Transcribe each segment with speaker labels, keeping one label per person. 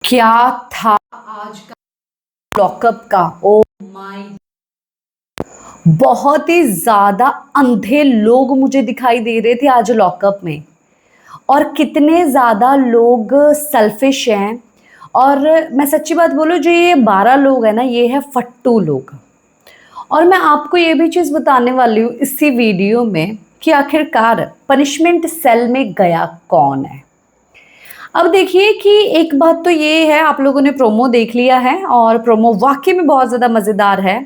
Speaker 1: क्या था आज का लॉकअप का। ओ माय, बहुत ही ज्यादा अंधे लोग मुझे दिखाई दे रहे थे आज लॉकअप में। और कितने ज्यादा लोग सेल्फिश हैं। और मैं सच्ची बात बोलूं, जो ये 12 लोग हैं ना, ये है फट्टू लोग। और मैं आपको ये भी चीज बताने वाली हूँ इसी वीडियो में कि आखिरकार पनिशमेंट सेल में गया कौन है। अब देखिए कि एक बात तो ये है, आप लोगों ने प्रोमो देख लिया है और प्रोमो वाकई में बहुत ज़्यादा मज़ेदार है।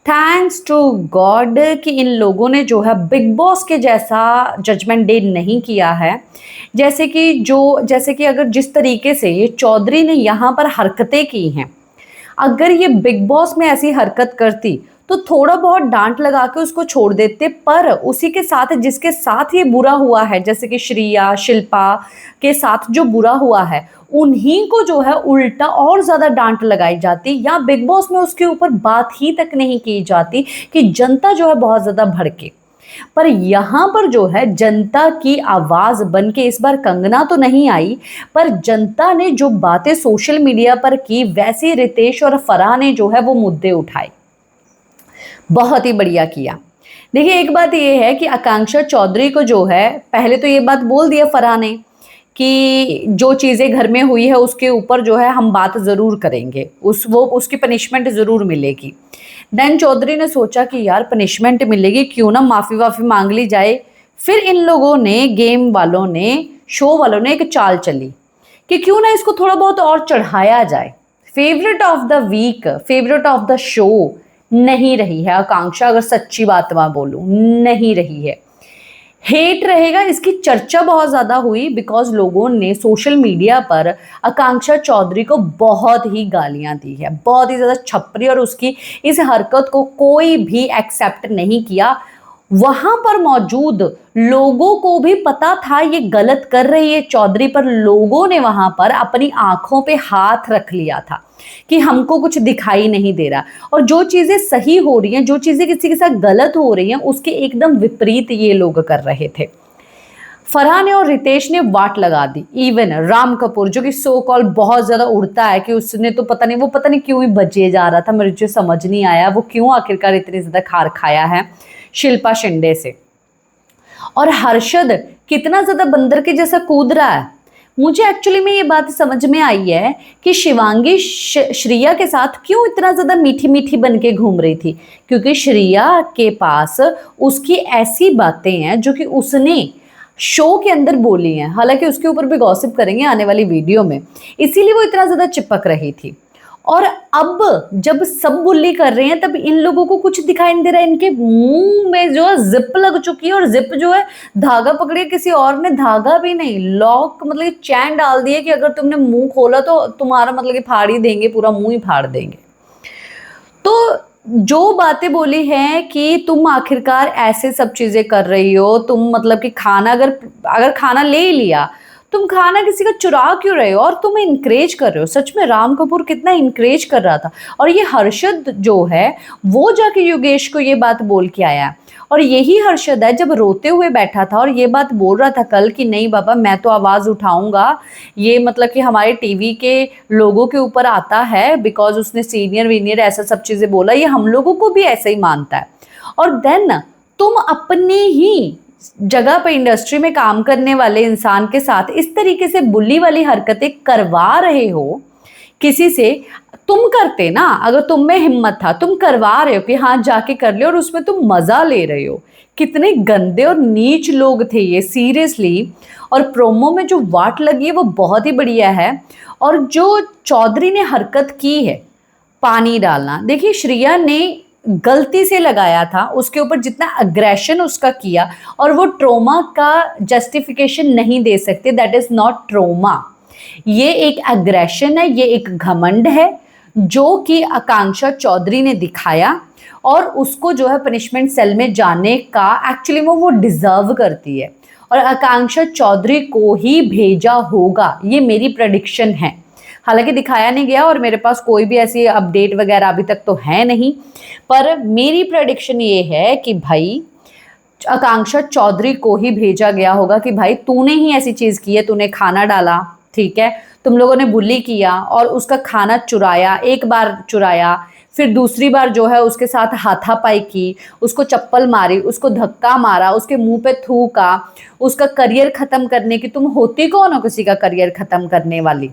Speaker 1: थैंक्स टू गॉड कि इन लोगों ने जो है बिग बॉस के जैसा जजमेंट डे नहीं किया है। जैसे कि अगर जिस तरीके से ये चौधरी ने यहाँ पर हरकतें की हैं, अगर ये बिग बॉस में ऐसी हरकत करती तो थोड़ा बहुत डांट लगा के उसको छोड़ देते। पर उसी के साथ जिसके साथ ये बुरा हुआ है, जैसे कि श्रिया शिल्पा के साथ जो बुरा हुआ है, उन्हीं को जो है उल्टा और ज्यादा डांट लगाई जाती या बिग बॉस में उसके ऊपर बात ही तक नहीं की जाती कि जनता जो है बहुत ज्यादा भड़के। पर यहाँ पर जो है जनता की आवाज बन के इस बार कंगना तो नहीं आई, पर जनता ने जो बातें सोशल मीडिया पर की, वैसे रितेश और फराह ने जो है वो मुद्दे उठाए। बहुत ही बढ़िया किया। देखिए, एक बात ये है कि आकांक्षा चौधरी को जो है, पहले तो ये बात बोल दिया फराह ने कि जो चीज़ें घर में हुई है उसके ऊपर जो है हम बात ज़रूर करेंगे, उसकी पनिशमेंट ज़रूर मिलेगी। देन चौधरी ने सोचा कि यार पनिशमेंट मिलेगी, क्यों ना माफ़ी वाफ़ी मांग ली जाए। फिर इन लोगों ने, गेम वालों ने, शो वालों ने एक चाल चली कि क्यों ना इसको थोड़ा बहुत और चढ़ाया जाए। Favourite of the week, favourite of the show नहीं रही है आकांक्षा, अगर सच्ची बात मैं बोलूं, नहीं रही है। हेट रहेगा, इसकी चर्चा बहुत ज्यादा हुई बिकॉज लोगों ने सोशल मीडिया पर आकांक्षा चौधरी को बहुत ही गालियां दी है, बहुत ही ज्यादा छपरी, और उसकी इस हरकत को कोई भी एक्सेप्ट नहीं किया। वहां पर मौजूद लोगों को भी पता था ये गलत कर रही है चौधरी, पर लोगों ने वहां पर अपनी आंखों पे हाथ रख लिया था कि हमको कुछ दिखाई नहीं दे रहा। और जो चीजें सही हो रही हैं, जो चीजें किसी के साथ गलत हो रही हैं, उसके एकदम विपरीत ये लोग कर रहे थे। फरहान ने और रितेश ने वाट लगा दी। इवन राम कपूर, जो कि सो कॉल बहुत ज्यादा उड़ता है, कि उसने तो पता नहीं क्यों ही बचे जा रहा था, मुझे समझ नहीं आया वो क्यों आखिरकार इतनी ज्यादा खार खाया है शिल्पा शिंदे से। और हर्षद कितना ज्यादा बंदर के जैसा कूद रहा है। मुझे एक्चुअली में ये बात समझ में आई है कि शिवांगी श्रिया के साथ क्यों इतना ज्यादा मीठी मीठी बन के घूम रही थी, क्योंकि श्रिया के पास उसकी ऐसी बातें हैं जो कि उसने शो के अंदर बोली हैं। हालांकि उसके ऊपर भी गॉसिप करेंगे आने वाली वीडियो में, इसीलिए वो इतना ज्यादा चिपक रही थी। और अब जब सब बुल्ली कर रहे हैं, तब इन लोगों को कुछ दिखाई नहीं दे रहा है। इनके मुंह में जो है जिप लग चुकी है, और जिप जो है धागा पकड़े, किसी और ने धागा भी नहीं, लॉक मतलब चैन डाल दिए कि अगर तुमने मुंह खोला तो तुम्हारा मतलब कि फाड़ ही देंगे, पूरा मुंह ही फाड़ देंगे। तो जो बातें बोली हैं कि तुम आखिरकार ऐसे सब चीजें कर रही हो, तुम मतलब कि खाना अगर खाना ले ही लिया, तुम खाना किसी का चुरा क्यों रहे हो, और तुम इनकरेज कर रहे हो। सच में राम कपूर कितना इनकरेज कर रहा था। और ये हर्षद जो है वो जाके योगेश को ये बात बोल के आया। और यही हर्षद है जब रोते हुए बैठा था और ये बात बोल रहा था कल कि नहीं बाबा मैं तो आवाज उठाऊंगा, ये मतलब कि हमारे टीवी के लोगों के ऊपर आता है बिकॉज उसने सीनियर वीनियर ऐसा सब चीजें बोला, ये हम लोगों को भी ऐसे ही मानता है। और देन तुम अपनी ही जगह पे इंडस्ट्री में काम करने वाले इंसान के साथ इस तरीके से बुल्ली वाली हरकतें करवा रहे हो किसी से। तुम करते ना, अगर तुम में हिम्मत था, तुम करवा रहे हो कि हाँ जाके कर ले, और उसमें तुम मजा ले रहे हो। कितने गंदे और नीच लोग थे ये, सीरियसली। और प्रोमो में जो वाट लगी है वो बहुत ही बढ़िया है। और जो चौधरी ने हरकत की है पानी डालना, देखिए श्रिया ने गलती से लगाया था उसके ऊपर, जितना अग्रेशन उसका किया, और वो ट्रोमा का जस्टिफिकेशन नहीं दे सकते। दैट इज नॉट ट्रोमा, ये एक अग्रेशन है, ये एक घमंड है जो कि आकांक्षा चौधरी ने दिखाया। और उसको जो है पनिशमेंट सेल में जाने का एक्चुअली वो डिजर्व करती है, और आकांक्षा चौधरी को ही भेजा होगा, ये मेरी प्रेडिक्शन है। हालांकि दिखाया नहीं गया और मेरे पास कोई भी ऐसी अपडेट वगैरह अभी तक तो है नहीं, पर मेरी प्रेडिक्शन ये है कि भाई आकांक्षा चौधरी को ही भेजा गया होगा कि भाई तूने ही ऐसी चीज की है, तूने खाना डाला, ठीक है, तुम लोगों ने बुली किया और उसका खाना चुराया, एक बार चुराया, फिर दूसरी बार जो है उसके साथ हाथापाई की, उसको चप्पल मारी, उसको धक्का मारा, उसके मुंह पे थूका, उसका करियर खत्म करने की, तुम होती कौन हो किसी का करियर खत्म करने वाली?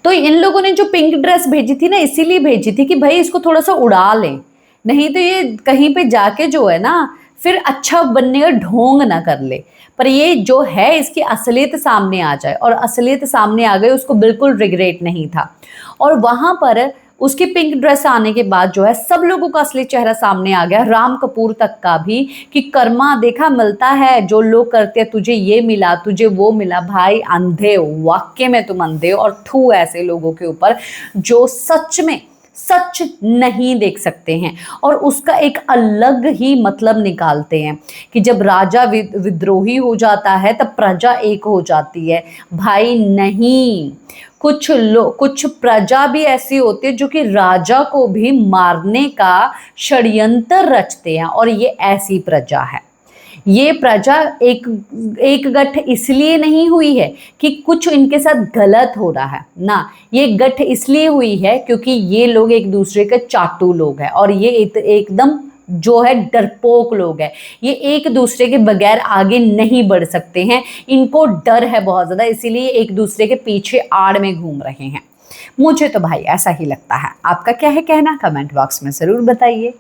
Speaker 1: तो इन लोगों ने जो पिंक ड्रेस भेजी थी ना, इसीलिए भेजी थी कि भाई इसको थोड़ा सा उड़ा लें, नहीं तो ये कहीं पे जाके जो है ना फिर अच्छा बनने का ढोंग ना कर ले। पर ये जो है इसकी असलियत सामने आ जाए, और असलियत सामने आ गई, उसको बिल्कुल रिग्रेट नहीं था। और वहां पर उसकी पिंक ड्रेस आने के बाद जो है सब लोगों का असली चेहरा सामने आ गया, राम कपूर तक का भी, कि कर्मा देखा मिलता है, जो लोग करते हैं, तुझे ये मिला, तुझे वो मिला। भाई अंधे हो, वाकई में तुम अंधे हो, और थू ऐसे लोगों के ऊपर जो सच में सच नहीं देख सकते हैं और उसका एक अलग ही मतलब निकालते हैं कि जब राजा विद्रोही हो जाता है तब प्रजा एक हो जाती है। भाई नहीं, कुछ प्रजा भी ऐसी होती है जो कि राजा को भी मारने का षड्यंत्र रचते हैं, और ये ऐसी प्रजा है। ये प्रजा एक गठ इसलिए नहीं हुई है कि कुछ इनके साथ गलत हो रहा है ना, ये गठ इसलिए हुई है क्योंकि ये लोग एक दूसरे के चाटू लोग हैं, और ये एकदम जो है डरपोक लोग हैं। ये एक दूसरे के बगैर आगे नहीं बढ़ सकते हैं, इनको डर है बहुत ज़्यादा, इसीलिए एक दूसरे के पीछे आड़ में घूम रहे हैं। मुझे तो भाई ऐसा ही लगता है। आपका क्या है कहना, कमेंट बॉक्स में ज़रूर बताइए।